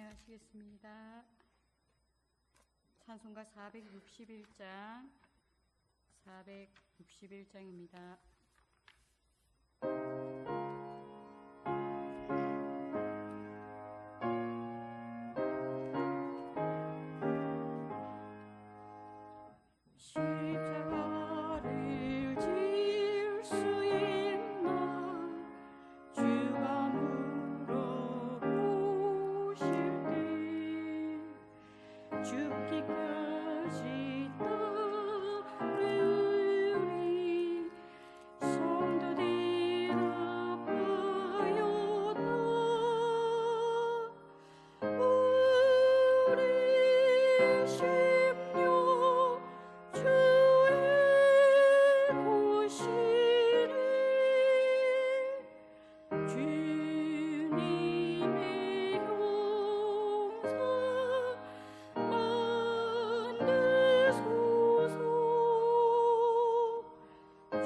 하시겠습니다. 찬송가 461장, 461장입니다. 십자가를 질 수 있나 주가 물어보실 때 죽기까지 따르리 성도들 아파요다 우리 심령 주의 보시리 주님의 용서 만드소서 주인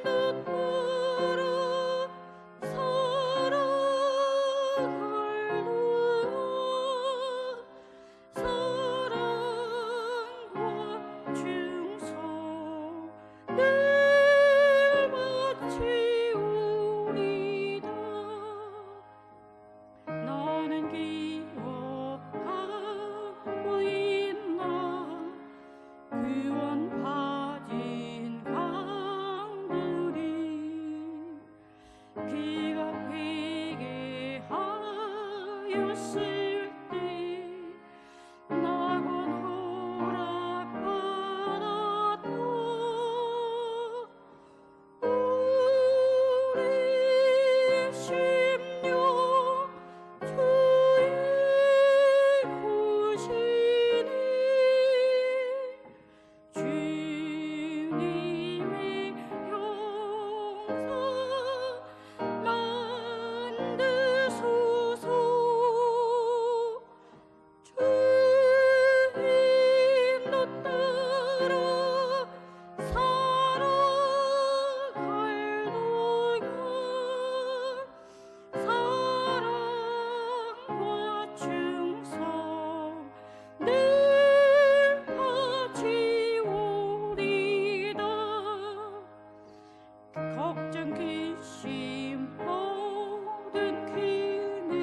뜻 따라 살아갈루야 사랑과 충성 늘 바치우리다 너는 기억하고 있나 구원 받은 강들이 그가 회개하였을 때 낙원 허락받았다 우리 심령 주의 구시니 주님의 형상 만드소서 주인 뜻 따라 살아갈도다 사랑과 충성 늘 바치우리다 걱정 근심 모든 그네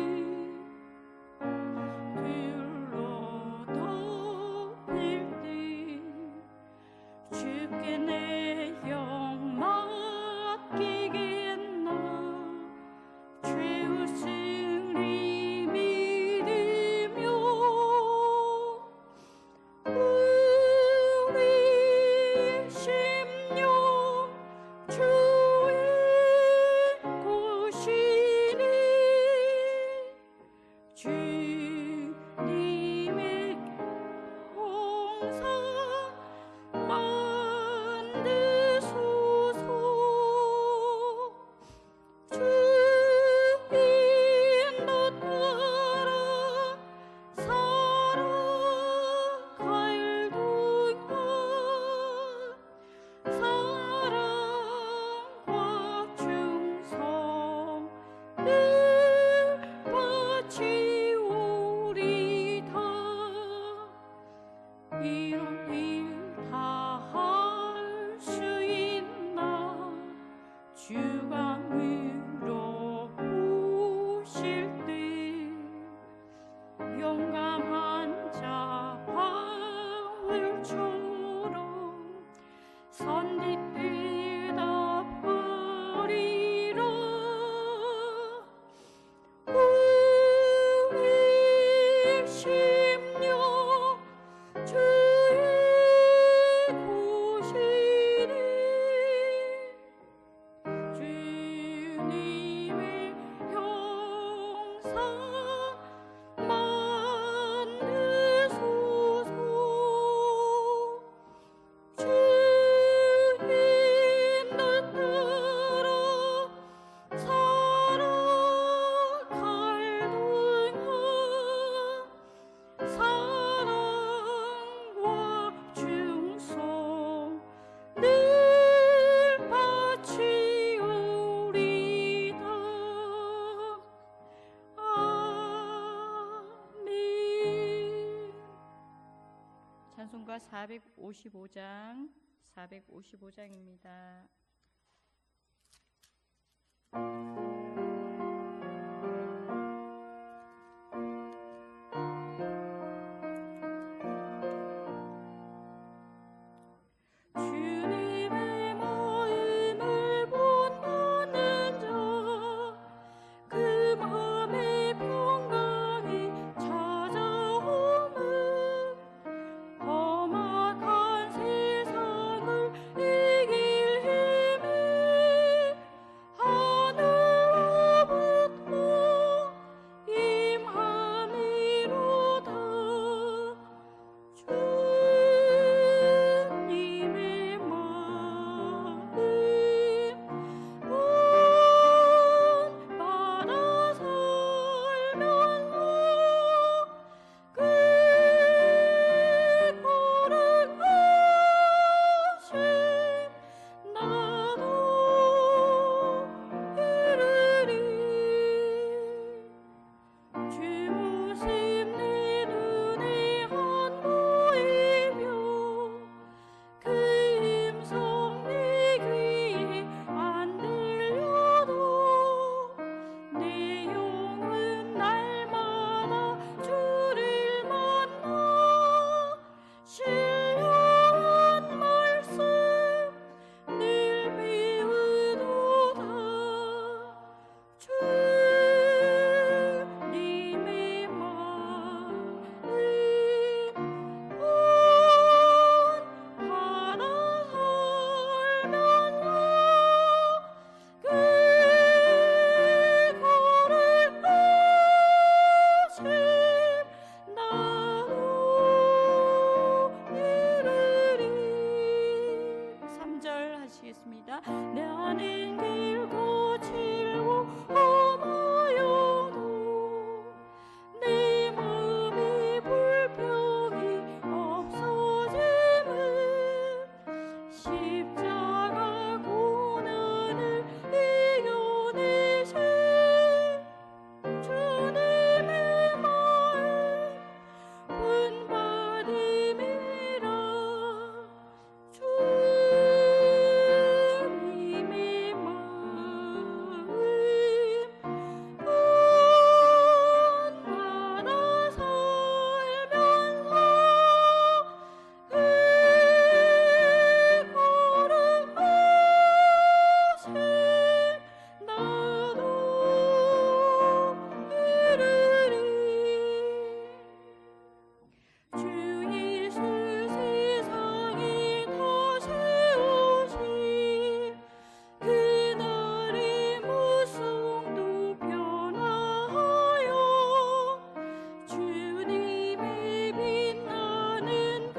둘러 덮일 때 주께 내 영 맡기겠나 최후 승리 믿으며 우리 심령 주의 구시니 주님의 홍사 만드소서 주인 뜻 따라 살아갈도다 사랑과 충성 늘 바치우리다 이런 일 다 할 수 있나 주가 물어보실 때 용감한 자 바울처럼 선뜻 대답하리라 우리 심령 주의 구시니 주님의 형상 만드소서 주인 뜻 따라 살아갈도다 사랑과 충성 늘 바치우리다 455장입니다. 주님의 마음을 본받는 자, 그 마음의 평강이 찾아오면 험악한 세상을 이길 힘이 하늘로부터 임함이로다. 주님의 마음 본받아 살면서 그 걸음하심 나도 이르리. 주무심 내 눈에 안 보이며 그 음성 내 귀에 안 들려도 내 영혼 날마다 주를 만나 신령한 말씀 늘 배우도다. 주님의 마음 본받아 살면서 그 걸음하심 나도 이르리. 3절 하시겠습니다. 나는 길고 질고 험하여도 내 마음의 불평이 없어짐은 십자가 고난을 이겨내신 주님의 마음 본받음이라. 주님의 마음 본받아 살면서 그 걸음하심 나도 이르리. 주 예수 세상에 다시 오신 그날의 모성도 변화하여 주님의 빛나는 그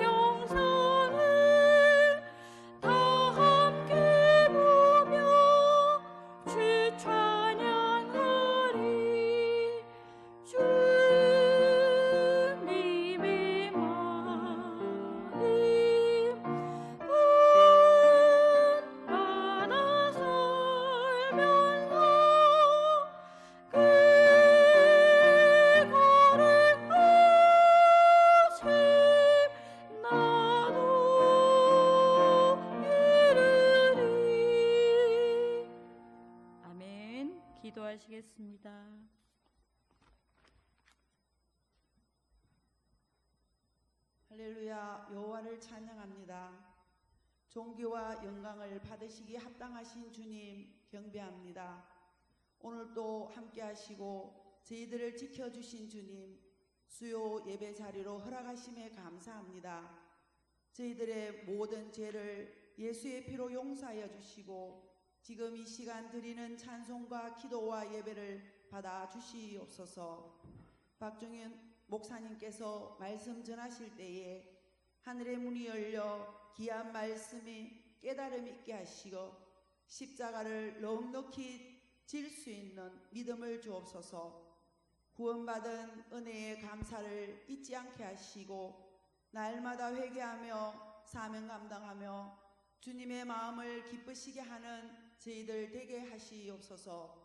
영상을 다 함께 보며 주 찬양하리. 주님의 마음 본받아 살면서 그 걸음하심 나도 이르리. 아멘. 기도하시겠습니다. 할렐루야. 여호와를 찬양합니다. 존귀와 영광을 받으시기 합당하신 주님 경배합니다. 오늘도 함께 하시고 저희들을 지켜주신 주님 수요 예배 자리로 허락하심에 감사합니다. 저희들의 모든 죄를 예수의 피로 용서하여 주시고 지금 이 시간 드리는 찬송과 기도와 예배를 받아 주시옵소서. 박종현 목사님께서 말씀 전하실 때에 하늘의 문이 열려 귀한 말씀이 깨달음 있게 하시고 십자가를 넉넉히 질 수 있는 믿음을 주옵소서. 구원받은 은혜의 감사를 잊지 않게 하시고 날마다 회개하며 사명 감당하며 주님의 마음을 기쁘시게 하는 저희들 되게 하시옵소서.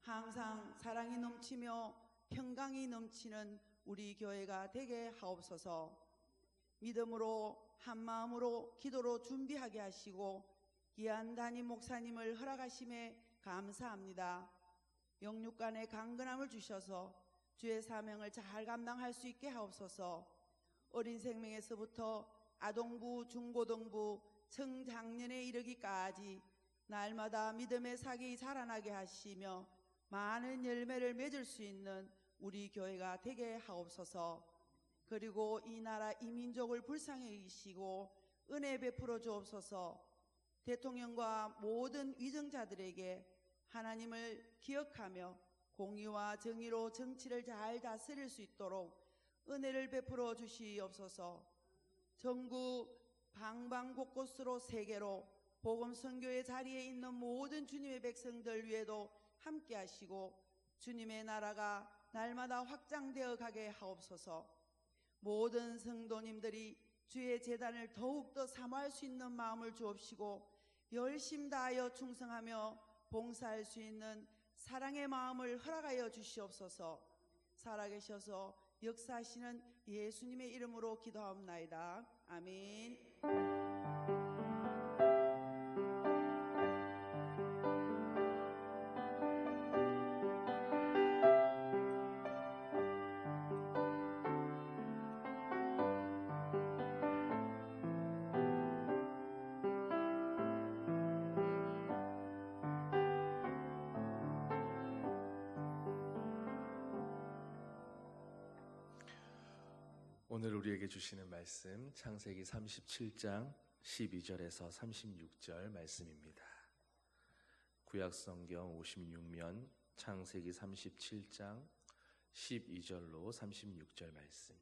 항상 사랑이 넘치며 평강이 넘치는 우리 교회가 되게 하옵소서. 믿음으로 한 마음으로 기도로 준비하게 하시고 귀한 담임 목사님을 허락하심에 감사합니다. 영육간의 강건함을 주셔서 주의 사명을 잘 감당할 수 있게 하옵소서. 어린 생명에서부터 아동부, 중고등부, 청장년에 이르기까지 날마다 믿음의 사기 자라나게 하시며 많은 열매를 맺을 수 있는 우리 교회가 되게 하옵소서. 그리고 이 나라 이 민족을 불쌍히 여기시고 은혜 베풀어 주옵소서. 대통령과 모든 위정자들에게 하나님을 기억하며 공의와 정의로 정치를 잘 다스릴 수 있도록 은혜를 베풀어 주시옵소서. 전국 방방곳곳으로 세계로 복음 선교의 자리에 있는 모든 주님의 백성들 위에도 함께 하시고 주님의 나라가 날마다 확장되어 가게 하옵소서. 모든 성도님들이 주의 제단을 더욱더 사모할 수 있는 마음을 주옵시고 열심 다하여 충성하며 봉사할 수 있는 사랑의 마음을 허락하여 주시옵소서. 살아계셔서 역사하시는 예수님의 이름으로 기도하옵나이다. 아멘. 오늘 우리에게 주시는 말씀 창세기 37장 12절에서 36절 말씀입니다. 구약성경 56면 창세기 37장 12절로 36절 말씀.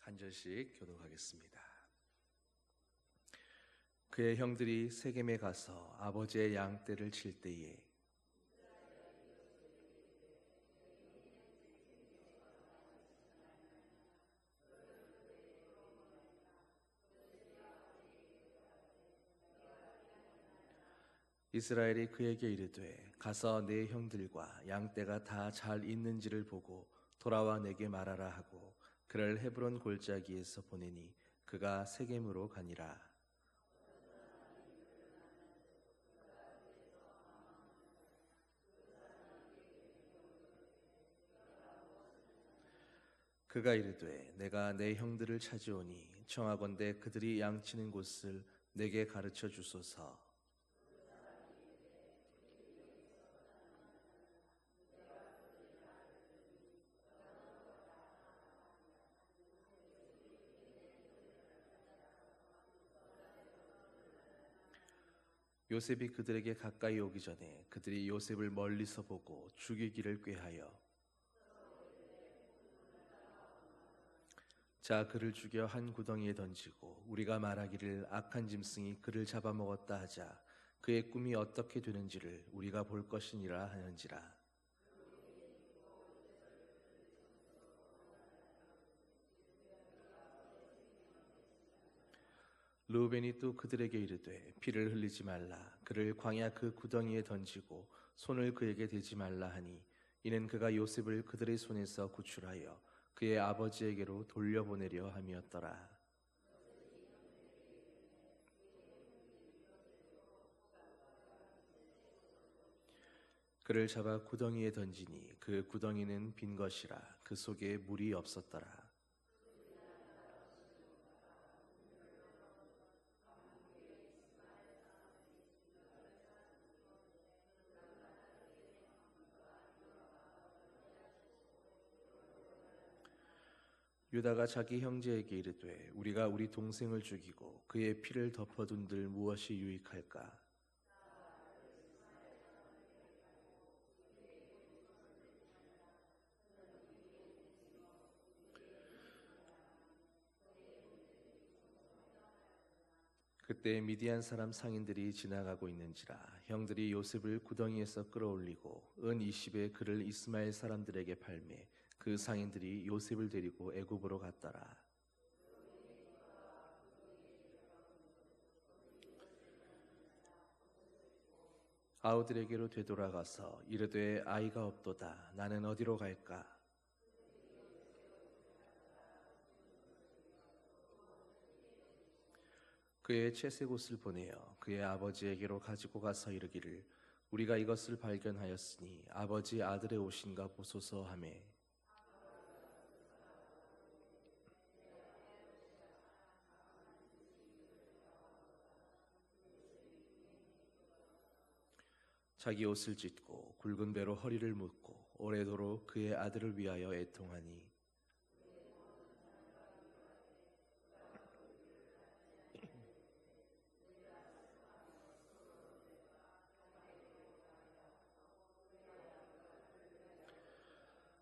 한 절씩 교독하겠습니다. 그의 형들이 세겜에 가서 아버지의 양떼를 칠 때에 이스라엘이 그에게 이르되 가서 내 형들과 양떼가 다 잘 있는지를 보고 돌아와 내게 말하라 하고 그를 헤브론 골짜기에서 보내니 그가 세겜으로 가니라. 그가 이르되 내가 내 형들을 찾아오니 청하건대 그들이 양치는 곳을 내게 가르쳐 주소서. 요셉이 그들에게 가까이 오기 전에 그들이 요셉을 멀리서 보고 죽이기를 꾀하여 자 그를 죽여 한 구덩이에 던지고 우리가 말하기를 악한 짐승이 그를 잡아먹었다 하자 그의 꿈이 어떻게 되는지를 우리가 볼 것이니라 하는지라. 르우벤이 또 그들에게 이르되 피를 흘리지 말라 그를 광야 그 구덩이에 던지고 손을 그에게 대지 말라 하니 이는 그가 요셉을 그들의 손에서 구출하여 그의 아버지에게로 돌려보내려 함이었더라. 그를 잡아 구덩이에 던지니 그 구덩이는 빈 것이라 그 속에 물이 없었더라. 유다가 자기 형제에게 이르되 우리가 우리 동생을 죽이고 그의 피를 덮어둔들 무엇이 유익할까? 그때 미디안 사람 상인들이 지나가고 있는지라 형들이 요셉을 구덩이에서 끌어올리고 은 20에 그를 이스마엘 사람들에게 팔매 그 상인들이 요셉을 데리고 애굽으로 갔더라. 아우들에게로 되돌아가서 이르되 아이가 없도다. 나는 어디로 갈까? 그의 채색 옷을 보내어 그의 아버지에게로 가지고 가서 이르기를 우리가 이것을 발견하였으니 아버지 아들의 옷인가 보소서 하매 자기 옷을 찢고 굵은 배로 허리를 묶고 오래도록 그의 아들을 위하여 애통하니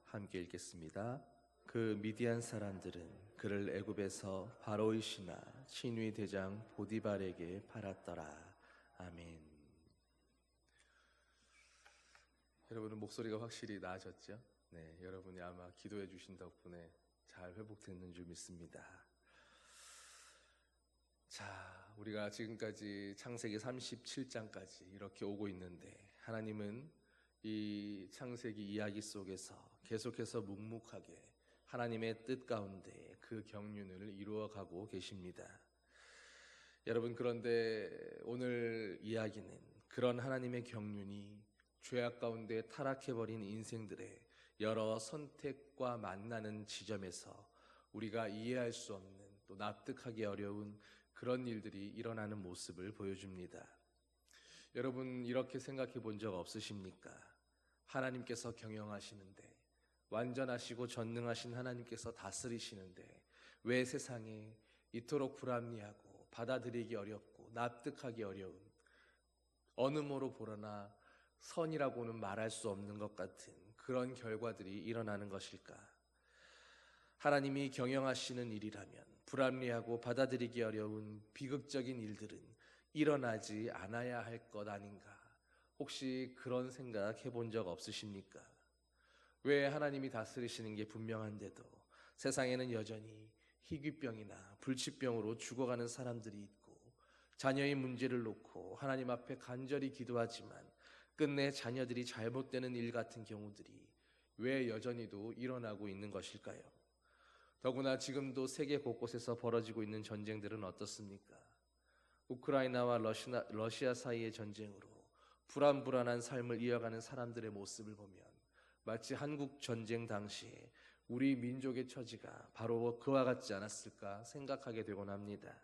함께 읽겠습니다. 그 미디안 사람들은 그를 애굽에서 바로의 신하 친위 대장 보디발에게 팔았더라. 아멘. 여러분은 목소리가 확실히 나아졌죠? 네, 여러분이 아마 기도해 주신 덕분에 잘 회복됐는 줄 믿습니다. 자, 우리가 지금까지 창세기 37장까지 이렇게 오고 있는데 하나님은 이 창세기 이야기 속에서 계속해서 묵묵하게 하나님의 뜻 가운데 그 경륜을 이루어가고 계십니다. 여러분, 그런데 오늘 이야기는 그런 하나님의 경륜이 죄악 가운데 타락해버린 인생들의 여러 선택과 만나는 지점에서 우리가 이해할 수 없는 또 납득하기 어려운 그런 일들이 일어나는 모습을 보여줍니다. 여러분, 이렇게 생각해 본 적 없으십니까? 하나님께서 경영하시는데, 완전하시고 전능하신 하나님께서 다스리시는데 왜 세상에 이토록 불합리하고 받아들이기 어렵고 납득하기 어려운, 어느 모로 보러나 선이라고는 말할 수 없는 것 같은 그런 결과들이 일어나는 것일까? 하나님이 경영하시는 일이라면 불합리하고 받아들이기 어려운 비극적인 일들은 일어나지 않아야 할 것 아닌가? 혹시 그런 생각 해본 적 없으십니까? 왜 하나님이 다스리시는 게 분명한데도 세상에는 여전히 희귀병이나 불치병으로 죽어가는 사람들이 있고, 자녀의 문제를 놓고 하나님 앞에 간절히 기도하지만 끝내 자녀들이 잘못되는 일 같은 경우들이 왜 여전히도 일어나고 있는 것일까요? 더구나 지금도 세계 곳곳에서 벌어지고 있는 전쟁들은 어떻습니까? 우크라이나와 러시아 사이의 전쟁으로 불안불안한 삶을 이어가는 사람들의 모습을 보면 마치 한국 전쟁 당시에 우리 민족의 처지가 바로 그와 같지 않았을까 생각하게 되곤 합니다.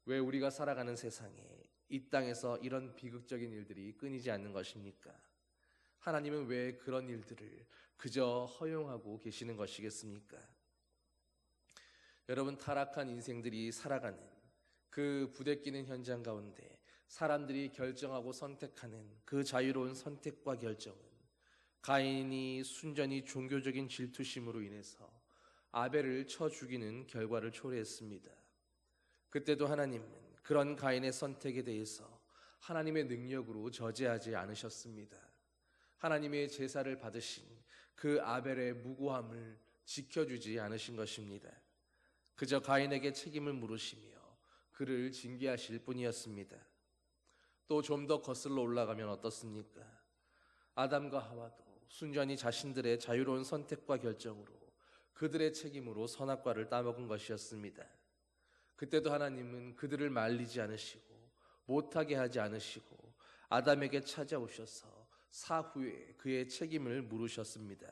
왜 우리가 살아가는 세상에 이 땅에서 이런 비극적인 일들이 끊이지 않는 것입니까? 하나님은 왜 그런 일들을 그저 허용하고 계시는 것이겠습니까? 여러분, 타락한 인생들이 살아가는 그 부대끼는 현장 가운데 사람들이 결정하고 선택하는 그 자유로운 선택과 결정은 가인이 순전히 종교적인 질투심으로 인해서 아벨을 쳐 죽이는 결과를 초래했습니다. 그때도 하나님은 그런 가인의 선택에 대해서 하나님의 능력으로 저지하지 않으셨습니다. 하나님의 제사를 받으신 그 아벨의 무고함을 지켜주지 않으신 것입니다. 그저 가인에게 책임을 물으시며 그를 징계하실 뿐이었습니다. 또 좀 더 거슬러 올라가면 어떻습니까? 아담과 하와도 순전히 자신들의 자유로운 선택과 결정으로 그들의 책임으로 선악과를 따먹은 것이었습니다. 그때도 하나님은 그들을 말리지 않으시고 못하게 하지 않으시고 아담에게 찾아오셔서 사후에 그의 책임을 물으셨습니다.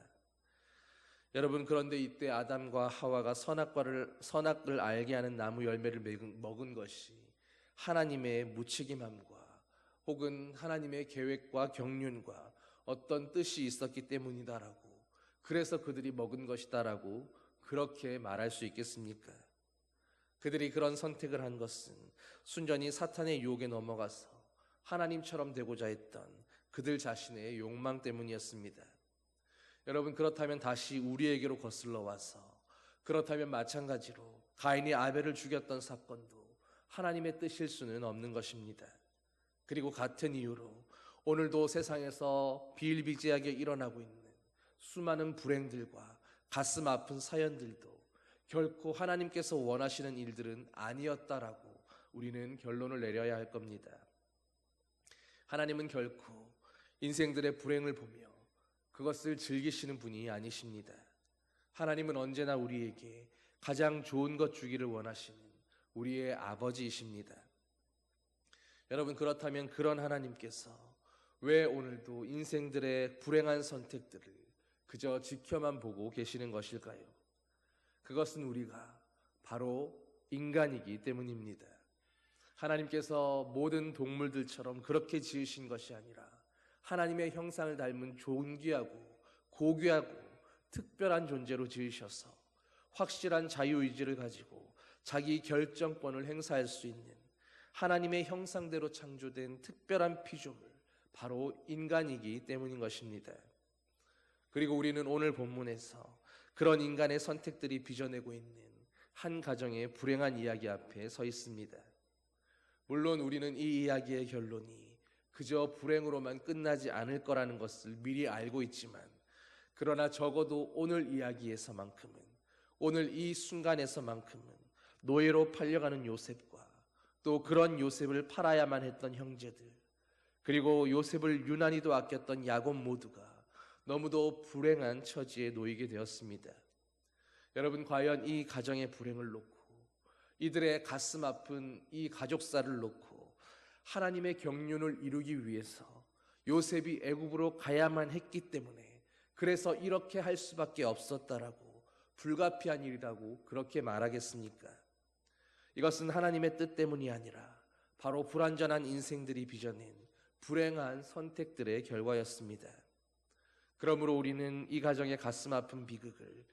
여러분, 그런데 이때 아담과 하와가 선악을 알게 하는 나무 열매를 먹은 것이 하나님의 무책임함과 혹은 하나님의 계획과 경륜과 어떤 뜻이 있었기 때문이다라고, 그래서 그들이 먹은 것이다라고 그렇게 말할 수 있겠습니까? 그들이 그런 선택을 한 것은 순전히 사탄의 유혹에 넘어가서 하나님처럼 되고자 했던 그들 자신의 욕망 때문이었습니다. 여러분, 그렇다면 다시 우리에게로 거슬러 와서, 그렇다면 마찬가지로 가인이 아벨을 죽였던 사건도 하나님의 뜻일 수는 없는 것입니다. 그리고 같은 이유로 오늘도 세상에서 비일비재하게 일어나고 있는 수많은 불행들과 가슴 아픈 사연들도 결코 하나님께서 원하시는 일들은 아니었다라고 우리는 결론을 내려야 할 겁니다. 하나님은 결코 인생들의 불행을 보며 그것을 즐기시는 분이 아니십니다. 하나님은 언제나 우리에게 가장 좋은 것 주기를 원하시는 우리의 아버지이십니다. 여러분, 그렇다면 그런 하나님께서 왜 오늘도 인생들의 불행한 선택들을 그저 지켜만 보고 계시는 것일까요? 그것은 우리가 바로 인간이기 때문입니다. 하나님께서 모든 동물들처럼 그렇게 지으신 것이 아니라 하나님의 형상을 닮은 존귀하고 고귀하고 특별한 존재로 지으셔서 확실한 자유의지를 가지고 자기 결정권을 행사할 수 있는 하나님의 형상대로 창조된 특별한 피조물, 바로 인간이기 때문인 것입니다. 그리고 우리는 오늘 본문에서 그런 인간의 선택들이 빚어내고 있는 한 가정의 불행한 이야기 앞에 서 있습니다. 물론 우리는 이 이야기의 결론이 그저 불행으로만 끝나지 않을 거라는 것을 미리 알고 있지만, 그러나 적어도 오늘 이야기에서만큼은, 오늘 이 순간에서만큼은 노예로 팔려가는 요셉과 또 그런 요셉을 팔아야만 했던 형제들, 그리고 요셉을 유난히도 아꼈던 야곱 모두가 너무도 불행한 처지에 놓이게 되었습니다. 여러분, 과연 이 가정의 불행을 놓고, 이들의 가슴 아픈 이 가족사를 놓고 하나님의 경륜을 이루기 위해서 요셉이 애굽으로 가야만 했기 때문에 그래서 이렇게 할 수밖에 없었다라고, 불가피한 일이라고 그렇게 말하겠습니까? 이것은 하나님의 뜻 때문이 아니라 바로 불완전한 인생들이 빚어낸 불행한 선택들의 결과였습니다. 그러므로 우리는 이 가정의 가슴 아픈 비극을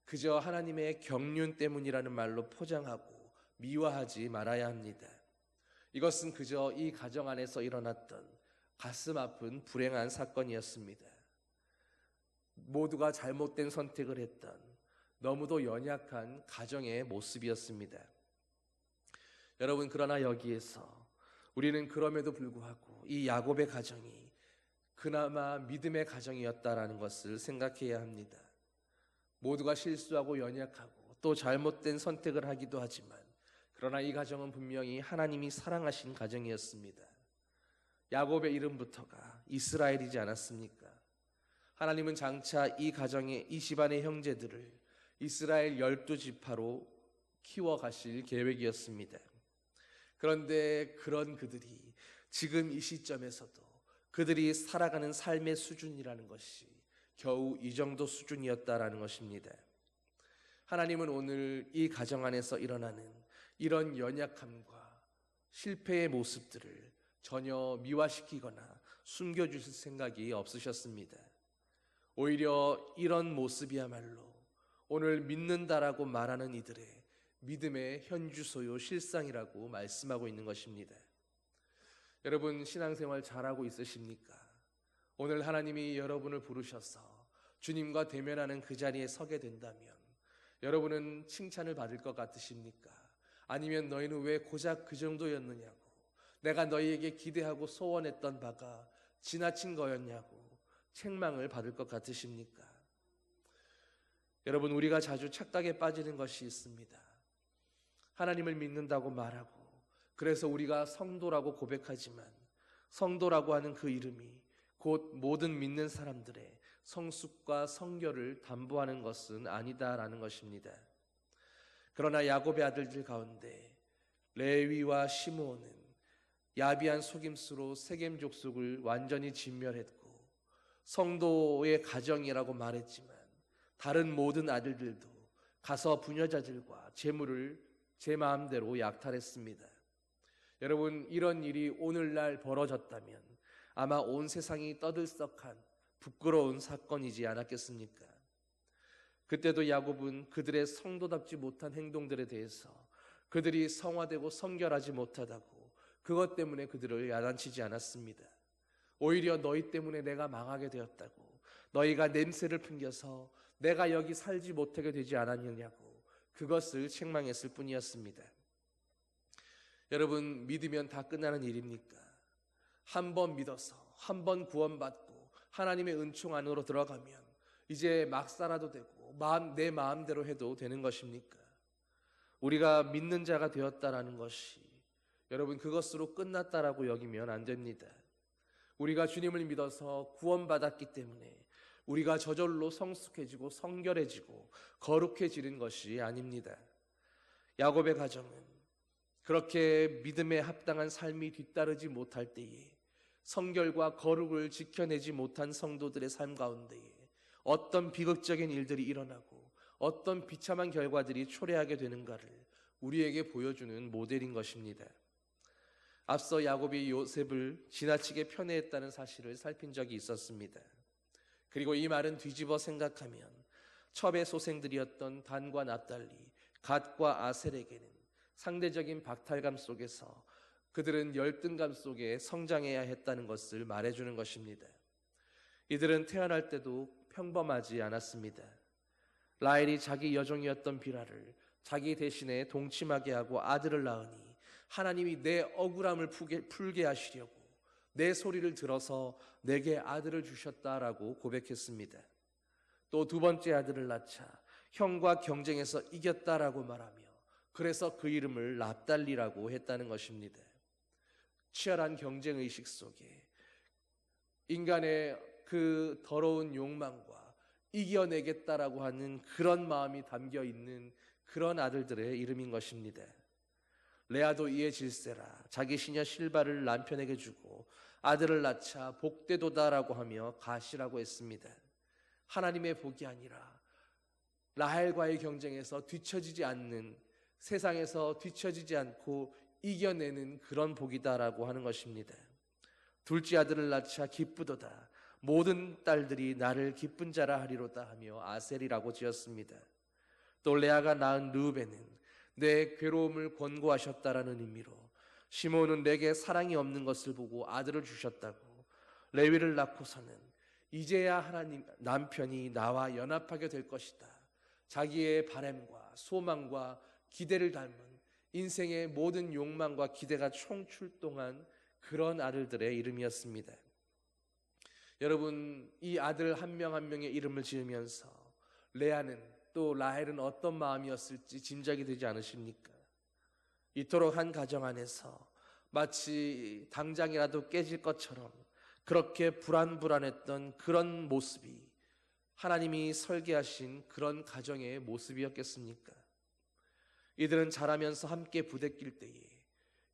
그저 하나님의 경륜 때문이라는 말로 포장하고 미화하지 말아야 합니다. 이것은 그저 이 가정 안에서 일어났던 가슴 아픈 불행한 사건이었습니다. 모두가 잘못된 선택을 했던 너무도 연약한 가정의 모습이었습니다. 여러분, 그러나 여기에서 우리는 그럼에도 불구하고 이 야곱의 가정이 그나마 믿음의 가정이었다라는 것을 생각해야 합니다. 모두가 실수하고 연약하고 또 잘못된 선택을 하기도 하지만, 그러나 이 가정은 분명히 하나님이 사랑하신 가정이었습니다. 야곱의 이름부터가 이스라엘이지 않았습니까? 하나님은 장차 이 가정의 이 집안의 형제들을 이스라엘 12지파로 키워가실 계획이었습니다. 그런데 그런 그들이 지금 이 시점에서도 그들이 살아가는 삶의 수준이라는 것이 겨우 이 정도 수준이었다라는 것입니다. 하나님은 오늘 이 가정 안에서 일어나는 이런 연약함과 실패의 모습들을 전혀 미화시키거나 숨겨주실 생각이 없으셨습니다. 오히려 이런 모습이야말로 오늘 믿는다라고 말하는 이들의 믿음의 현주소요 실상이라고 말씀하고 있는 것입니다. 여러분, 신앙생활 잘하고 있으십니까? 오늘 하나님이 여러분을 부르셔서 주님과 대면하는 그 자리에 서게 된다면 여러분은 칭찬을 받을 것 같으십니까? 아니면 너희는 왜 고작 그 정도였느냐고, 내가 너희에게 기대하고 소원했던 바가 지나친 거였냐고 책망을 받을 것 같으십니까? 여러분, 우리가 자주 착각에 빠지는 것이 있습니다. 하나님을 믿는다고 말하고, 그래서 우리가 성도라고 고백하지만 성도라고 하는 그 이름이 곧 모든 믿는 사람들의 성숙과 성결을 담보하는 것은 아니다라는 것입니다. 그러나 야곱의 아들들 가운데 레위와 시므온은 야비한 속임수로 세겜 족속을 완전히 진멸했고, 성도의 가정이라고 말했지만 다른 모든 아들들도 가서 부녀자들과 재물을 제 마음대로 약탈했습니다. 여러분, 이런 일이 오늘날 벌어졌다면 아마 온 세상이 떠들썩한 부끄러운 사건이지 않았겠습니까? 그때도 야곱은 그들의 성도답지 못한 행동들에 대해서 그들이 성화되고 성결하지 못하다고 그것 때문에 그들을 야단치지 않았습니다. 오히려 너희 때문에 내가 망하게 되었다고, 너희가 냄새를 풍겨서 내가 여기 살지 못하게 되지 않았느냐고 그것을 책망했을 뿐이었습니다. 여러분, 믿으면 다 끝나는 일입니까? 한 번 믿어서 한 번 구원받고 하나님의 은총 안으로 들어가면 이제 막 살아도 되고 내 마음대로 해도 되는 것입니까? 우리가 믿는 자가 되었다라는 것이 여러분 그것으로 끝났다라고 여기면 안 됩니다. 우리가 주님을 믿어서 구원받았기 때문에 우리가 저절로 성숙해지고 성결해지고 거룩해지는 것이 아닙니다. 야곱의 가정은 그렇게 믿음에 합당한 삶이 뒤따르지 못할 때에, 성결과 거룩을 지켜내지 못한 성도들의 삶 가운데에 어떤 비극적인 일들이 일어나고 어떤 비참한 결과들이 초래하게 되는가를 우리에게 보여주는 모델인 것입니다. 앞서 야곱이 요셉을 지나치게 편애했다는 사실을 살핀 적이 있었습니다. 그리고 이 말은 뒤집어 생각하면 첩의 소생들이었던 단과 납달리, 갓과 아셀에게는 상대적인 박탈감 속에서 그들은 열등감 속에 성장해야 했다는 것을 말해주는 것입니다. 이들은 태어날 때도 평범하지 않았습니다. 라헬이 자기 여종이었던 비라를 자기 대신에 동침하게 하고 아들을 낳으니 하나님이 내 억울함을 풀게 하시려고 내 소리를 들어서 내게 아들을 주셨다라고 고백했습니다. 또 두 번째 아들을 낳자 형과 경쟁해서 이겼다라고 말하며 그래서 그 이름을 납달리라고 했다는 것입니다. 치열한 경쟁의식 속에 인간의 그 더러운 욕망과 이겨내겠다라고 하는 그런 마음이 담겨 있는 그런 아들들의 이름인 것입니다. 레아도 이에 질세라 자기 시녀 실바를 남편에게 주고 아들을 낳자 복되도다라고 하며 가시라고 했습니다. 하나님의 복이 아니라 라헬과의 경쟁에서 뒤처지지 않는, 세상에서 뒤처지지 않고 이겨내는 그런 복이다라고 하는 것입니다. 둘째 아들을 낳자 기쁘도다 모든 딸들이 나를 기쁜 자라 하리로다 하며 아셀이라고 지었습니다. 또 레아가 낳은 르우벤은 내 괴로움을 권고하셨다라는 의미로, 시몬은 내게 사랑이 없는 것을 보고 아들을 주셨다고, 레위를 낳고서는 이제야 하나님 남편이 나와 연합하게 될 것이다, 자기의 바램과 소망과 기대를 닮은 인생의 모든 욕망과 기대가 총출동한 그런 아들들의 이름이었습니다. 여러분, 이 아들 한 명 한 명의 이름을 지으면서 레아는 또 라헬은 어떤 마음이었을지 짐작이 되지 않으십니까? 이토록 한 가정 안에서 마치 당장이라도 깨질 것처럼 그렇게 불안했던 그런 모습이 하나님이 설계하신 그런 가정의 모습이었겠습니까? 이들은 자라면서 함께 부대낄 때에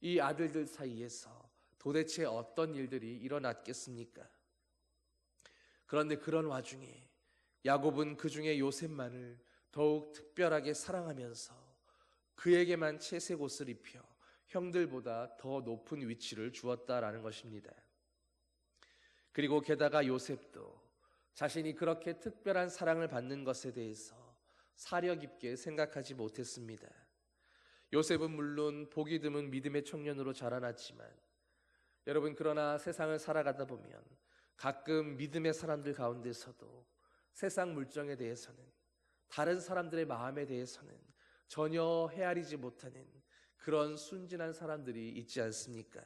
이 아들들 사이에서 도대체 어떤 일들이 일어났겠습니까? 그런데 그런 와중에 야곱은 그 중에 요셉만을 더욱 특별하게 사랑하면서 그에게만 채색 옷을 입혀 형들보다 더 높은 위치를 주었다라는 것입니다. 그리고 게다가 요셉도 자신이 그렇게 특별한 사랑을 받는 것에 대해서 사려 깊게 생각하지 못했습니다. 요셉은 물론 보기 드문 믿음의 청년으로 자라났지만 여러분, 그러나 세상을 살아가다 보면 가끔 믿음의 사람들 가운데서도 세상 물정에 대해서는, 다른 사람들의 마음에 대해서는 전혀 헤아리지 못하는 그런 순진한 사람들이 있지 않습니까?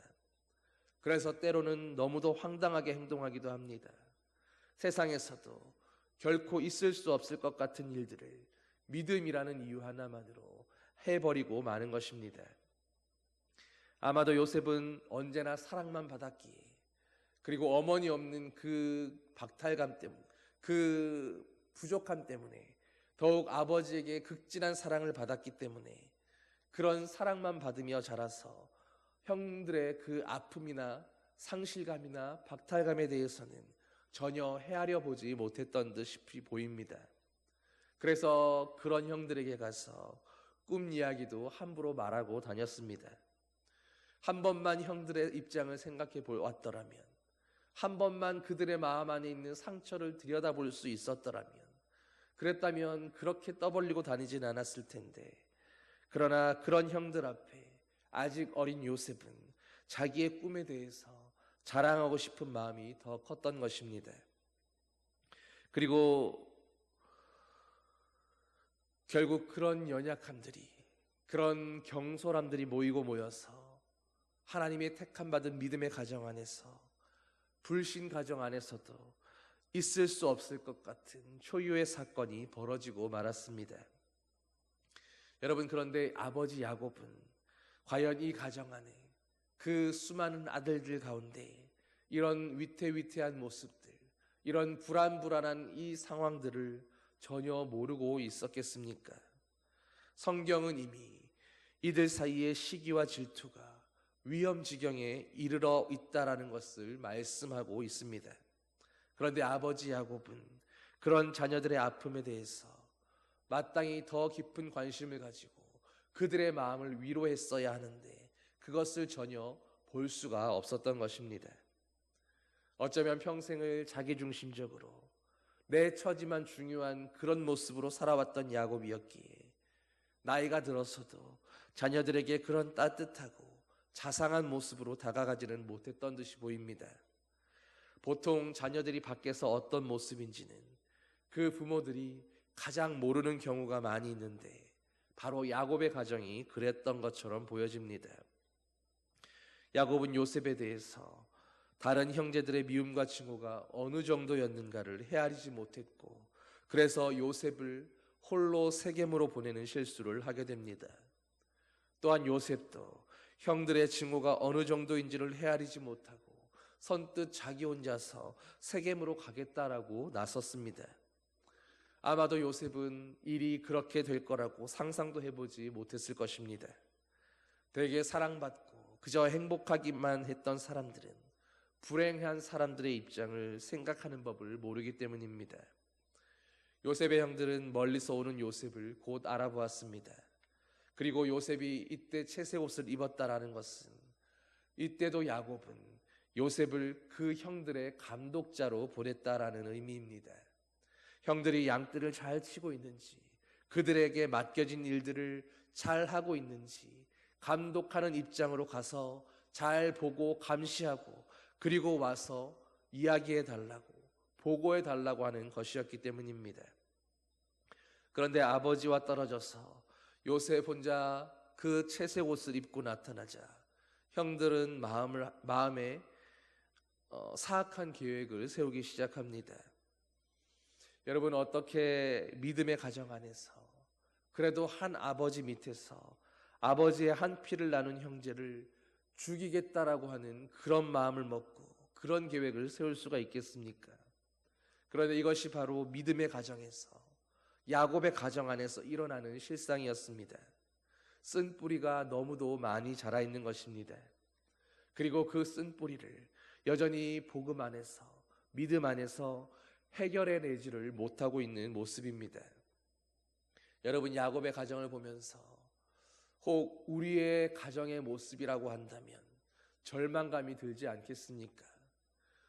그래서 때로는 너무도 황당하게 행동하기도 합니다. 세상에서도 결코 있을 수 없을 것 같은 일들을 믿음이라는 이유 하나만으로 해버리고 마는 것입니다. 아마도 요셉은 언제나 사랑만 받았기에, 그리고 어머니 없는 그 박탈감 때문에, 그 부족함 때문에, 더욱 아버지에게 극진한 사랑을 받았기 때문에 그런 사랑만 받으며 자라서 형들의 그 아픔이나 상실감이나 박탈감에 대해서는 전혀 헤아려 보지 못했던 듯이 보입니다. 그래서 그런 형들에게 가서 꿈 이야기도 함부로 말하고 다녔습니다. 한 번만 형들의 입장을 생각해 보았더라면, 한 번만 그들의 마음 안에 있는 상처를 들여다볼 수 있었더라면, 그랬다면 그렇게 떠벌리고 다니진 않았을 텐데, 그러나 그런 형들 앞에 아직 어린 요셉은 자기의 꿈에 대해서 자랑하고 싶은 마음이 더 컸던 것입니다. 그리고 결국 그런 연약함들이, 그런 경솔함들이 모여서 하나님의 택함받은 믿음의 가정 안에서, 불신 가정 안에서도 있을 수 없을 것 같은 초유의 사건이 벌어지고 말았습니다. 여러분, 그런데 아버지 야곱은 과연 이 가정 안에 그 수많은 아들들 가운데 이런 위태위태한 모습들, 이런 불안불안한 이 상황들을 전혀 모르고 있었겠습니까? 성경은 이미 이들 사이의 시기와 질투가 위험 지경에 이르러 있다라는 것을 말씀하고 있습니다. 그런데 아버지 야곱은 그런 자녀들의 아픔에 대해서 마땅히 더 깊은 관심을 가지고 그들의 마음을 위로했어야 하는데 그것을 전혀 볼 수가 없었던 것입니다. 어쩌면 평생을 자기중심적으로 내 처지만 중요한 그런 모습으로 살아왔던 야곱이었기에 나이가 들어서도 자녀들에게 그런 따뜻하고 자상한 모습으로 다가가지는 못했던 듯이 보입니다. 보통 자녀들이 밖에서 어떤 모습인지는 그 부모들이 가장 모르는 경우가 많이 있는데 바로 야곱의 가정이 그랬던 것처럼 보여집니다. 야곱은 요셉에 대해서 다른 형제들의 미움과 증오가 어느 정도였는가를 헤아리지 못했고 그래서 요셉을 홀로 세겜으로 보내는 실수를 하게 됩니다. 또한 요셉도 형들의 증오가 어느 정도인지를 헤아리지 못하고 선뜻 자기 혼자서 세겜으로 가겠다라고 나섰습니다. 아마도 요셉은 일이 그렇게 될 거라고 상상도 해보지 못했을 것입니다. 되게 사랑받고 그저 행복하기만 했던 사람들은 불행한 사람들의 입장을 생각하는 법을 모르기 때문입니다. 요셉의 형들은 멀리서 오는 요셉을 곧 알아보았습니다. 그리고 요셉이 이때 채색 옷을 입었다라는 것은 이때도 야곱은 요셉을 그 형들의 감독자로 보냈다라는 의미입니다. 형들이 양떼를 잘 치고 있는지 그들에게 맡겨진 일들을 잘 하고 있는지 감독하는 입장으로 가서 잘 보고 감시하고 그리고 와서 이야기해 달라고 보고해 달라고 하는 것이었기 때문입니다. 그런데 아버지와 떨어져서 요셉 혼자 그 채색 옷을 입고 나타나자 형들은 마음에 사악한 계획을 세우기 시작합니다. 여러분, 어떻게 믿음의 가정 안에서 그래도 한 아버지 밑에서 아버지의 한 피를 나눈 형제를 죽이겠다라고 하는 그런 마음을 먹고 그런 계획을 세울 수가 있겠습니까? 그런데 이것이 바로 믿음의 가정에서 야곱의 가정 안에서 일어나는 실상이었습니다. 쓴 뿌리가 너무도 많이 자라 있는 것입니다. 그리고 그 쓴 뿌리를 여전히 복음 안에서 믿음 안에서 해결해내지를 못하고 있는 모습입니다. 여러분, 야곱의 가정을 보면서 혹 우리의 가정의 모습이라고 한다면 절망감이 들지 않겠습니까?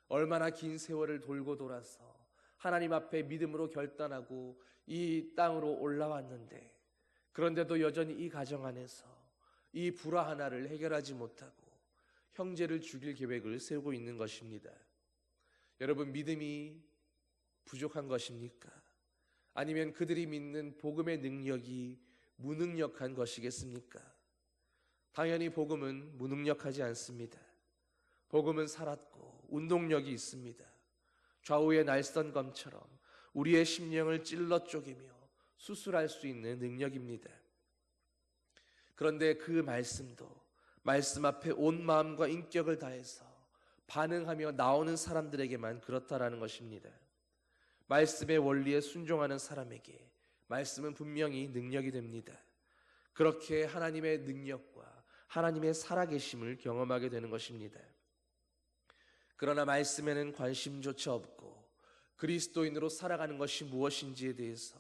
얼마나 긴 세월을 돌고 돌아서 하나님 앞에 믿음으로 결단하고 이 땅으로 올라왔는데 그런데도 여전히 이 가정 안에서 이 불화 하나를 해결하지 못하고 형제를 죽일 계획을 세우고 있는 것입니다. 여러분, 믿음이 부족한 것입니까? 아니면 그들이 믿는 복음의 능력이 무능력한 것이겠습니까? 당연히 복음은 무능력하지 않습니다. 복음은 살았고 운동력이 있습니다. 좌우의 날선검처럼 우리의 심령을 찔러 쪼개며 수술할 수 있는 능력입니다. 그런데 그 말씀도 말씀 앞에 온 마음과 인격을 다해서 반응하며 나오는 사람들에게만 그렇다라는 것입니다. 말씀의 원리에 순종하는 사람에게 말씀은 분명히 능력이 됩니다. 그렇게 하나님의 능력과 하나님의 살아계심을 경험하게 되는 것입니다. 그러나 말씀에는 관심조차 없고 그리스도인으로 살아가는 것이 무엇인지에 대해서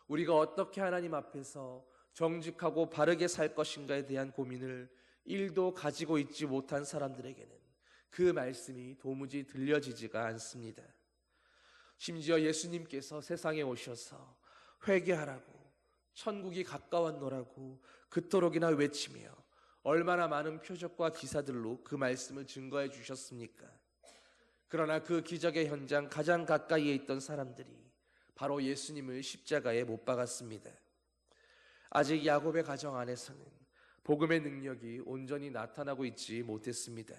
우리가 어떻게 하나님 앞에서 정직하고 바르게 살 것인가에 대한 고민을 1도 가지고 있지 못한 사람들에게는 그 말씀이 도무지 들려지지가 않습니다. 심지어 예수님께서 세상에 오셔서 회개하라고 천국이 가까웠노라고 그토록이나 외치며 얼마나 많은 표적과 기사들로 그 말씀을 증거해 주셨습니까? 그러나 그 기적의 현장 가장 가까이에 있던 사람들이 바로 예수님을 십자가에 못 박았습니다. 아직 야곱의 가정 안에서는 복음의 능력이 온전히 나타나고 있지 못했습니다.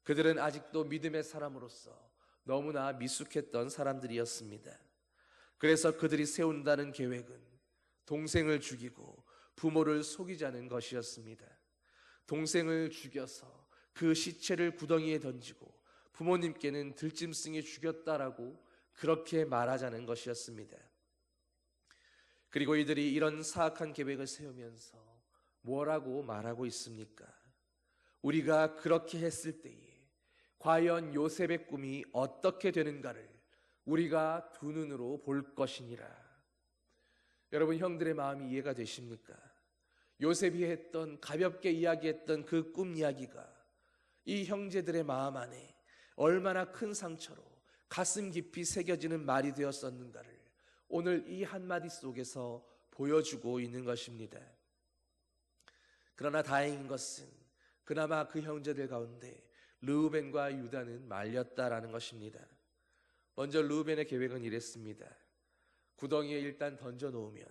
그들은 아직도 믿음의 사람으로서 너무나 미숙했던 사람들이었습니다. 그래서 그들이 세운다는 계획은 동생을 죽이고 부모를 속이자는 것이었습니다. 동생을 죽여서 그 시체를 구덩이에 던지고 부모님께는 들짐승이 죽였다라고 그렇게 말하자는 것이었습니다. 그리고 이들이 이런 사악한 계획을 세우면서 뭐라고 말하고 있습니까? 우리가 그렇게 했을 때에 과연 요셉의 꿈이 어떻게 되는가를 우리가 두 눈으로 볼 것이니라. 여러분, 형들의 마음이 이해가 되십니까? 요셉이 했던, 가볍게 이야기했던 그 꿈 이야기가 이 형제들의 마음 안에 얼마나 큰 상처로 가슴 깊이 새겨지는 말이 되었었는가를 오늘 이 한마디 속에서 보여주고 있는 것입니다. 그러나 다행인 것은 그나마 그 형제들 가운데 르우벤과 유다는 말렸다라는 것입니다. 먼저 르우벤의 계획은 이랬습니다. 구덩이에 일단 던져놓으면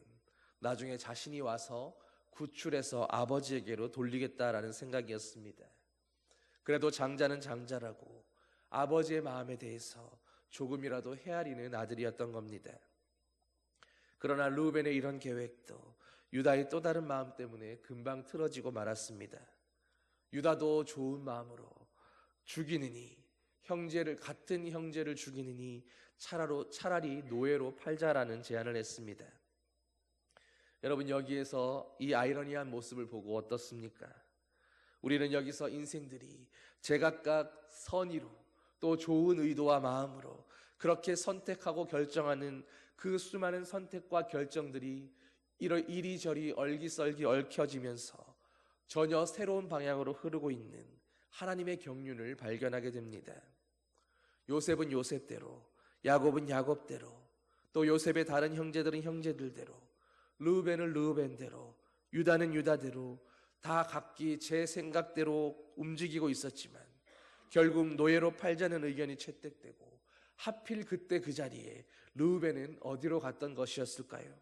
나중에 자신이 와서 구출해서 아버지에게로 돌리겠다라는 생각이었습니다. 그래도 장자는 장자라고 아버지의 마음에 대해서 조금이라도 헤아리는 아들이었던 겁니다. 그러나 르우벤의 이런 계획도 유다의 또 다른 마음 때문에 금방 틀어지고 말았습니다. 유다도 좋은 마음으로 죽이느니, 같은 형제를 죽이느니 차라리 노예로 팔자라는 제안을 했습니다. 여러분, 여기에서 이 아이러니한 모습을 보고 어떻습니까? 우리는 여기서 인생들이 제각각 선의로 또 좋은 의도와 마음으로 그렇게 선택하고 결정하는 그 수많은 선택과 결정들이 이리저리 얼기설기 얽혀지면서 전혀 새로운 방향으로 흐르고 있는 하나님의 경륜을 발견하게 됩니다. 요셉은 요셉대로, 야곱은 야곱대로, 또 요셉의 다른 형제들은 형제들대로, 르우벤은 르우벤대로, 유다는 유다대로 다 각기 제 생각대로 움직이고 있었지만 결국 노예로 팔자는 의견이 채택되고 하필 그때 그 자리에 르우벤은 어디로 갔던 것이었을까요?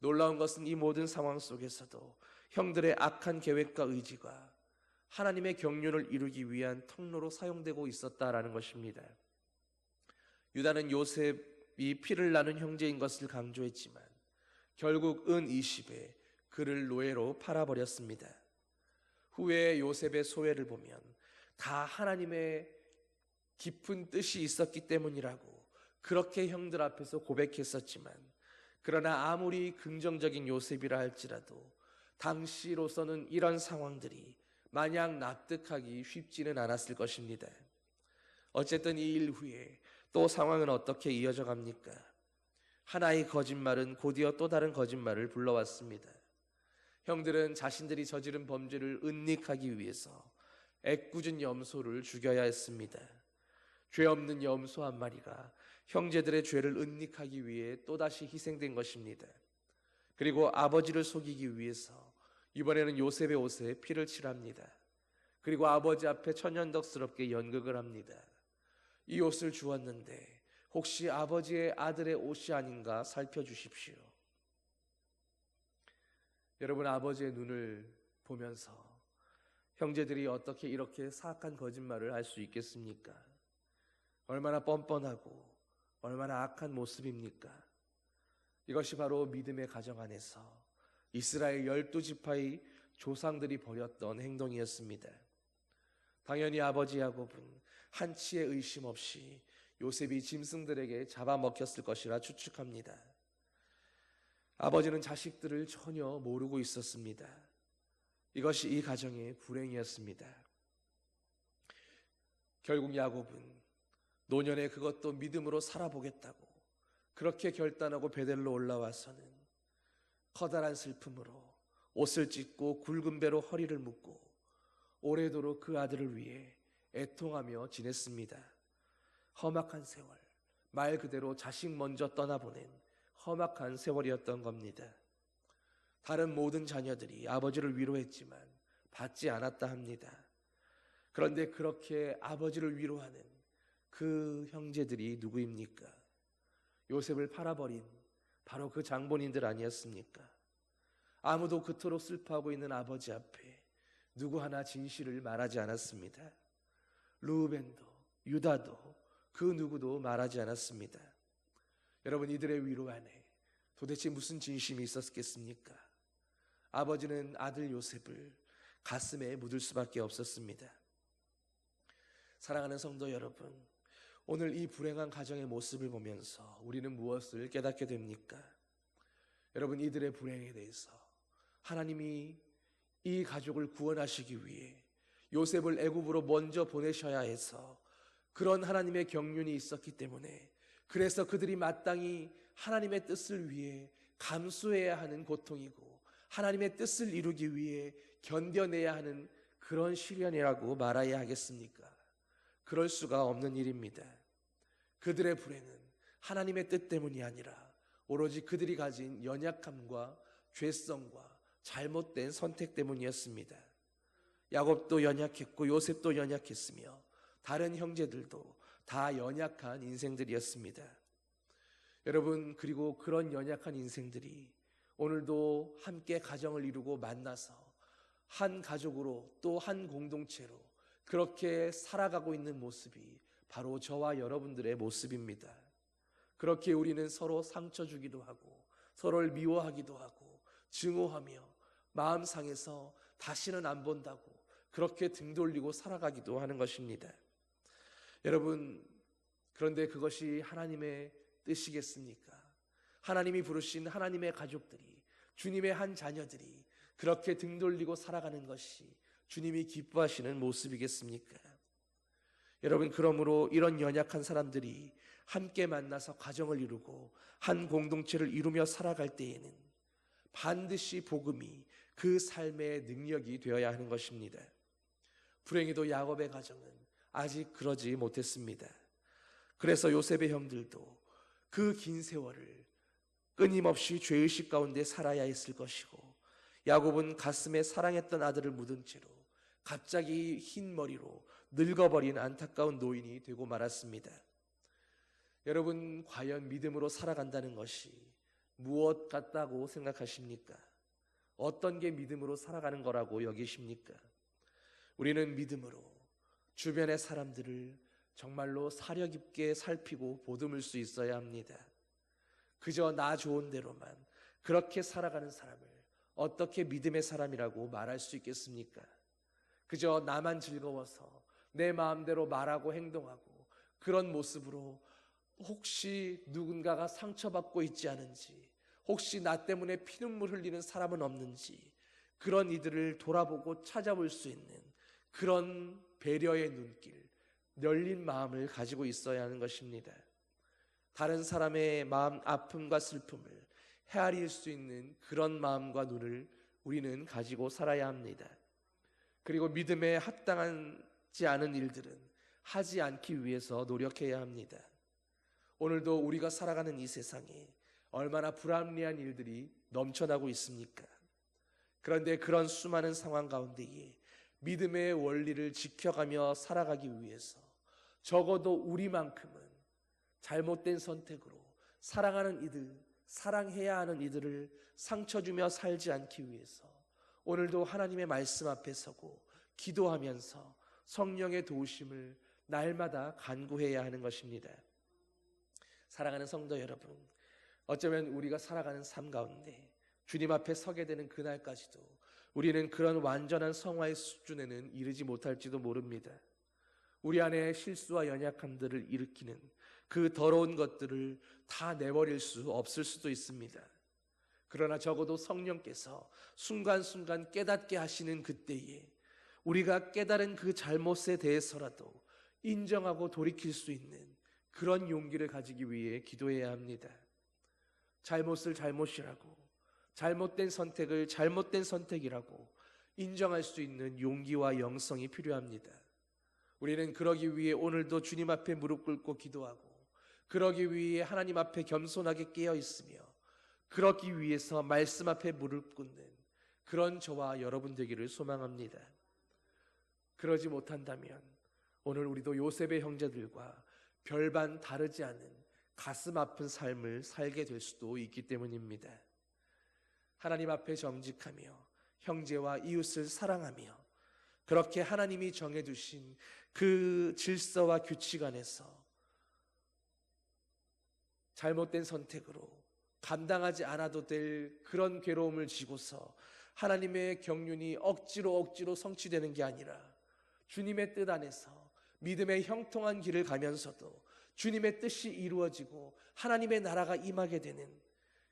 놀라운 것은 이 모든 상황 속에서도 형들의 악한 계획과 의지가 하나님의 경륜을 이루기 위한 통로로 사용되고 있었다라는 것입니다. 유다는 요셉이 피를 나눈 형제인 것을 강조했지만 결국 은 20에 그를 노예로 팔아버렸습니다. 후에 요셉의 소회를 보면 다 하나님의 깊은 뜻이 있었기 때문이라고 그렇게 형들 앞에서 고백했었지만, 그러나 아무리 긍정적인 요셉이라 할지라도 당시로서는 이런 상황들이 마냥 납득하기 쉽지는 않았을 것입니다. 어쨌든 이 일 후에 또 상황은 어떻게 이어져 갑니까? 하나의 거짓말은 곧이어 또 다른 거짓말을 불러왔습니다. 형들은 자신들이 저지른 범죄를 은닉하기 위해서 애꿎은 염소를 죽여야 했습니다. 죄 없는 염소 한 마리가 형제들의 죄를 은닉하기 위해 또다시 희생된 것입니다. 그리고 아버지를 속이기 위해서 이번에는 요셉의 옷에 피를 칠합니다. 그리고 아버지 앞에 천연덕스럽게 연극을 합니다. 이 옷을 주었는데 혹시 아버지의 아들의 옷이 아닌가 살펴주십시오. 여러분, 아버지의 눈을 보면서 형제들이 어떻게 이렇게 사악한 거짓말을 할 수 있겠습니까? 얼마나 뻔뻔하고 얼마나 악한 모습입니까? 이것이 바로 믿음의 가정 안에서 이스라엘 12지파의 조상들이 벌였던 행동이었습니다. 당연히 아버지 야곱은 한치의 의심 없이 요셉이 짐승들에게 잡아먹혔을 것이라 추측합니다. 아버지는 자식들을 전혀 모르고 있었습니다. 이것이 이 가정의 불행이었습니다. 결국 야곱은 노년에 그것도 믿음으로 살아보겠다고 그렇게 결단하고 베델로 올라와서는 커다란 슬픔으로 옷을 찢고 굵은 배로 허리를 묶고 오래도록 그 아들을 위해 애통하며 지냈습니다. 험악한 세월, 말 그대로 자식 먼저 떠나보낸 험악한 세월이었던 겁니다. 다른 모든 자녀들이 아버지를 위로했지만 받지 않았다 합니다. 그런데 그렇게 아버지를 위로하는 그 형제들이 누구입니까? 요셉을 팔아버린 바로 그 장본인들 아니었습니까? 아무도 그토록 슬퍼하고 있는 아버지 앞에 누구 하나 진실을 말하지 않았습니다. 르우벤도 유다도 그 누구도 말하지 않았습니다. 여러분, 이들의 위로 안에 도대체 무슨 진심이 있었겠습니까? 아버지는 아들 요셉을 가슴에 묻을 수밖에 없었습니다. 사랑하는 성도 여러분, 오늘 이 불행한 가정의 모습을 보면서 우리는 무엇을 깨닫게 됩니까? 여러분, 이들의 불행에 대해서 하나님이 이 가족을 구원하시기 위해 요셉을 애굽으로 먼저 보내셔야 해서 그런 하나님의 경륜이 있었기 때문에, 그래서 그들이 마땅히 하나님의 뜻을 위해 감수해야 하는 고통이고 하나님의 뜻을 이루기 위해 견뎌내야 하는 그런 시련이라고 말해야 하겠습니까? 그럴 수가 없는 일입니다. 그들의 불행은 하나님의 뜻 때문이 아니라 오로지 그들이 가진 연약함과 죄성과 잘못된 선택 때문이었습니다. 야곱도 연약했고 요셉도 연약했으며 다른 형제들도 다 연약한 인생들이었습니다. 여러분, 그리고 그런 연약한 인생들이 오늘도 함께 가정을 이루고 만나서 한 가족으로 또 한 공동체로 그렇게 살아가고 있는 모습이 바로 저와 여러분들의 모습입니다. 그렇게 우리는 서로 상처 주기도 하고 서로를 미워하기도 하고 증오하며 마음 상해서 다시는 안 본다고 그렇게 등 돌리고 살아가기도 하는 것입니다. 여러분, 그런데 그것이 하나님의 뜻이겠습니까? 하나님이 부르신 하나님의 가족들이, 주님의 한 자녀들이 그렇게 등 돌리고 살아가는 것이 주님이 기뻐하시는 모습이겠습니까? 여러분, 그러므로 이런 연약한 사람들이 함께 만나서 가정을 이루고 한 공동체를 이루며 살아갈 때에는 반드시 복음이 그 삶의 능력이 되어야 하는 것입니다. 불행히도 야곱의 가정은 아직 그러지 못했습니다. 그래서 요셉의 형들도 그 긴 세월을 끊임없이 죄의식 가운데 살아야 했을 것이고, 야곱은 가슴에 사랑했던 아들을 묻은 채로 갑자기 흰 머리로 늙어버린 안타까운 노인이 되고 말았습니다. 여러분, 과연 믿음으로 살아간다는 것이 무엇 같다고 생각하십니까? 어떤 게 믿음으로 살아가는 거라고 여기십니까? 우리는 믿음으로 주변의 사람들을 정말로 사려 깊게 살피고 보듬을 수 있어야 합니다. 그저 나 좋은 대로만 그렇게 살아가는 사람을 어떻게 믿음의 사람이라고 말할 수 있겠습니까? 그저 나만 즐거워서 내 마음대로 말하고 행동하고 그런 모습으로 혹시 누군가가 상처받고 있지 않은지, 혹시 나 때문에 피눈물 흘리는 사람은 없는지, 그런 이들을 돌아보고 찾아볼 수 있는 그런 배려의 눈길, 열린 마음을 가지고 있어야 하는 것입니다. 다른 사람의 마음 아픔과 슬픔을 헤아릴 수 있는 그런 마음과 눈을 우리는 가지고 살아야 합니다. 그리고 믿음에 합당하지 않은 일들은 하지 않기 위해서 노력해야 합니다. 오늘도 우리가 살아가는 이 세상에 얼마나 불합리한 일들이 넘쳐나고 있습니까? 그런데 그런 수많은 상황 가운데에 믿음의 원리를 지켜가며 살아가기 위해서 적어도 우리만큼은 잘못된 선택으로 사랑하는 이들, 사랑해야 하는 이들을 상처 주며 살지 않기 위해서 오늘도 하나님의 말씀 앞에 서고 기도하면서 성령의 도우심을 날마다 간구해야 하는 것입니다. 사랑하는 성도 여러분, 어쩌면 우리가 살아가는 삶 가운데 주님 앞에 서게 되는 그날까지도 우리는 그런 완전한 성화의 수준에는 이르지 못할지도 모릅니다. 우리 안에 실수와 연약함들을 일으키는 그 더러운 것들을 다 내버릴 수 없을 수도 있습니다. 그러나 적어도 성령께서 순간순간 깨닫게 하시는 그때에 우리가 깨달은 그 잘못에 대해서라도 인정하고 돌이킬 수 있는 그런 용기를 가지기 위해 기도해야 합니다. 잘못을 잘못이라고, 잘못된 선택을 잘못된 선택이라고 인정할 수 있는 용기와 영성이 필요합니다. 우리는 그러기 위해 오늘도 주님 앞에 무릎 꿇고 기도하고, 그러기 위해 하나님 앞에 겸손하게 깨어 있으며, 그러기 위해서 말씀 앞에 무릎 꿇는 그런 저와 여러분 되기를 소망합니다. 그러지 못한다면 오늘 우리도 요셉의 형제들과 별반 다르지 않은 가슴 아픈 삶을 살게 될 수도 있기 때문입니다. 하나님 앞에 정직하며 형제와 이웃을 사랑하며 그렇게 하나님이 정해두신 그 질서와 규칙 안에서 잘못된 선택으로 감당하지 않아도 될 그런 괴로움을 지고서 하나님의 경륜이 억지로 성취되는 게 아니라 주님의 뜻 안에서 믿음의 형통한 길을 가면서도 주님의 뜻이 이루어지고 하나님의 나라가 임하게 되는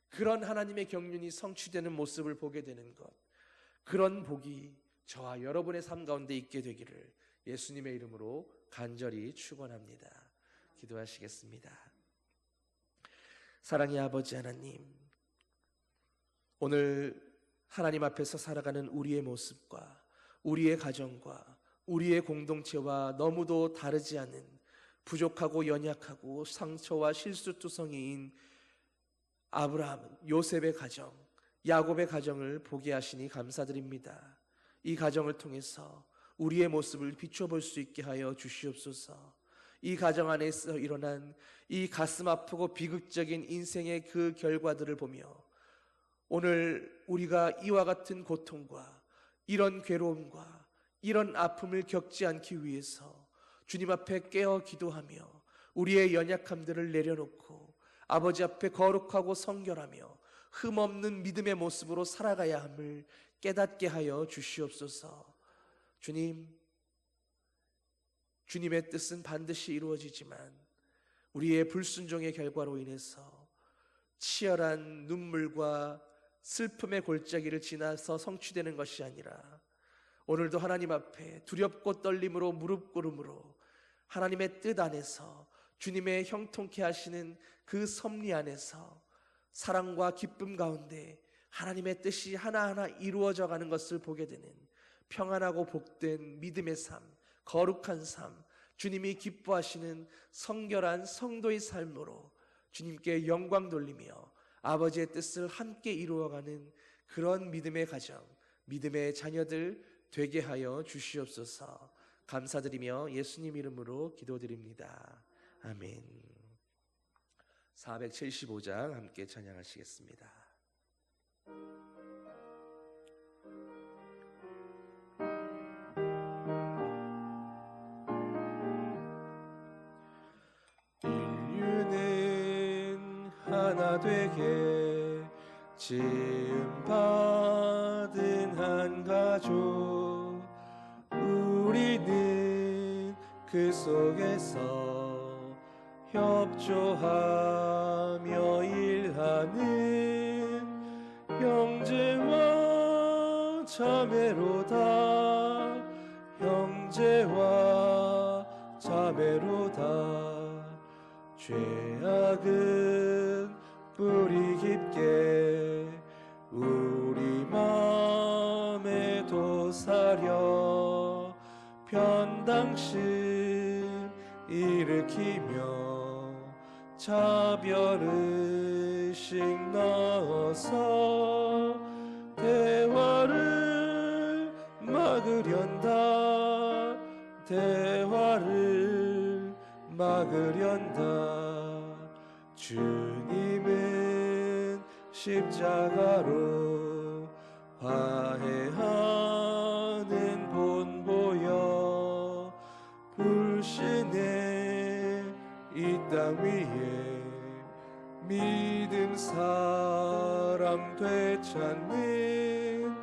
그런 하나님의 경륜이 성취되는 모습을 보게 되는 것, 그런 복이 저와 여러분의 삶 가운데 있게 되기를 예수님의 이름으로 간절히 축원합니다. 기도하시겠습니다. 사랑의 아버지 하나님, 오늘 하나님 앞에서 살아가는 우리의 모습과 우리의 가정과 우리의 공동체와 너무도 다르지 않은 부족하고 연약하고 상처와 실수투성이인 아브라함, 요셉의 가정, 야곱의 가정을 보게 하시니 감사드립니다. 이 가정을 통해서 우리의 모습을 비춰볼 수 있게 하여 주시옵소서. 이 가정 안에서 일어난 이 가슴 아프고 비극적인 인생의 그 결과들을 보며 오늘 우리가 이와 같은 고통과 이런 괴로움과 이런 아픔을 겪지 않기 위해서 주님 앞에 깨어 기도하며 우리의 연약함들을 내려놓고 아버지 앞에 거룩하고 성결하며 흠없는 믿음의 모습으로 살아가야 함을 깨닫게 하여 주시옵소서. 주님의 뜻은 반드시 이루어지지만 우리의 불순종의 결과로 인해서 치열한 눈물과 슬픔의 골짜기를 지나서 성취되는 것이 아니라 오늘도 하나님 앞에 두렵고 떨림으로 무릎 꿇음으로 하나님의 뜻 안에서 주님의 형통케 하시는 그 섭리 안에서 사랑과 기쁨 가운데 하나님의 뜻이 하나하나 이루어져 가는 것을 보게 되는 평안하고 복된 믿음의 삶, 거룩한 삶, 주님이 기뻐하시는 성결한 성도의 삶으로 주님께 영광 돌리며 아버지의 뜻을 함께 이루어가는 그런 믿음의 가정, 믿음의 자녀들 되게 하여 주시옵소서. 감사드리며 예수님 이름으로 기도드립니다. 아멘. 475장 함께 찬양하시겠습니다. 인류는 하나 되게 지음 받은 한 가족, 우리는 그 속에서 협조하며 일하는 형제와 자매로다. 형제와 자매로다. 죄악은 뿌리 깊게 우리 맘에 도사려 편당심 일으키며 차별의식 넣어서 대화를 막으련다. 대화를 막으련다. 주님은 십자가로 화해하는 본보여 불신의 이 땅 위에 믿음 사람 되찾는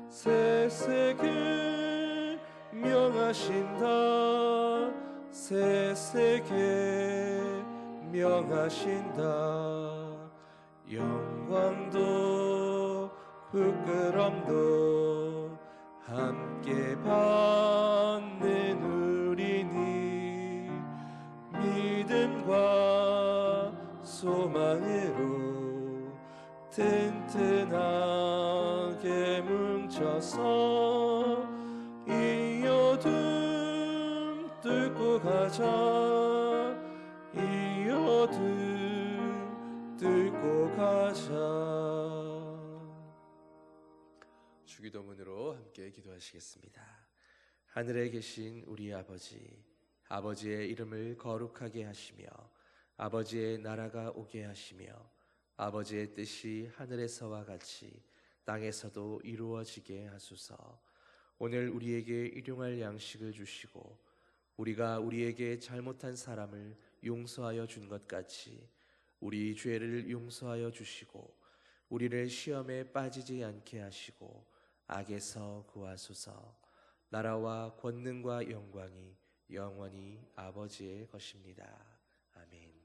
새 세계 명하신다. 새 세계 명하신다. 영광도 부끄럼도 함께 받는 우리니 믿음과 소망으로 튼튼하게 뭉쳐서 이 어둠 뚫고 가자. 이 어둠 뚫고 가자. 주기도문으로 함께 기도하시겠습니다. 하늘에 계신 우리 아버지, 아버지의 이름을 거룩하게 하시며 아버지의 나라가 오게 하시며 아버지의 뜻이 하늘에서와 같이 땅에서도 이루어지게 하소서. 오늘 우리에게 일용할 양식을 주시고 우리가 우리에게 잘못한 사람을 용서하여 준 것 같이 우리 죄를 용서하여 주시고 우리를 시험에 빠지지 않게 하시고 악에서 구하소서. 나라와 권능과 영광이 영원히 아버지의 것입니다. 아멘.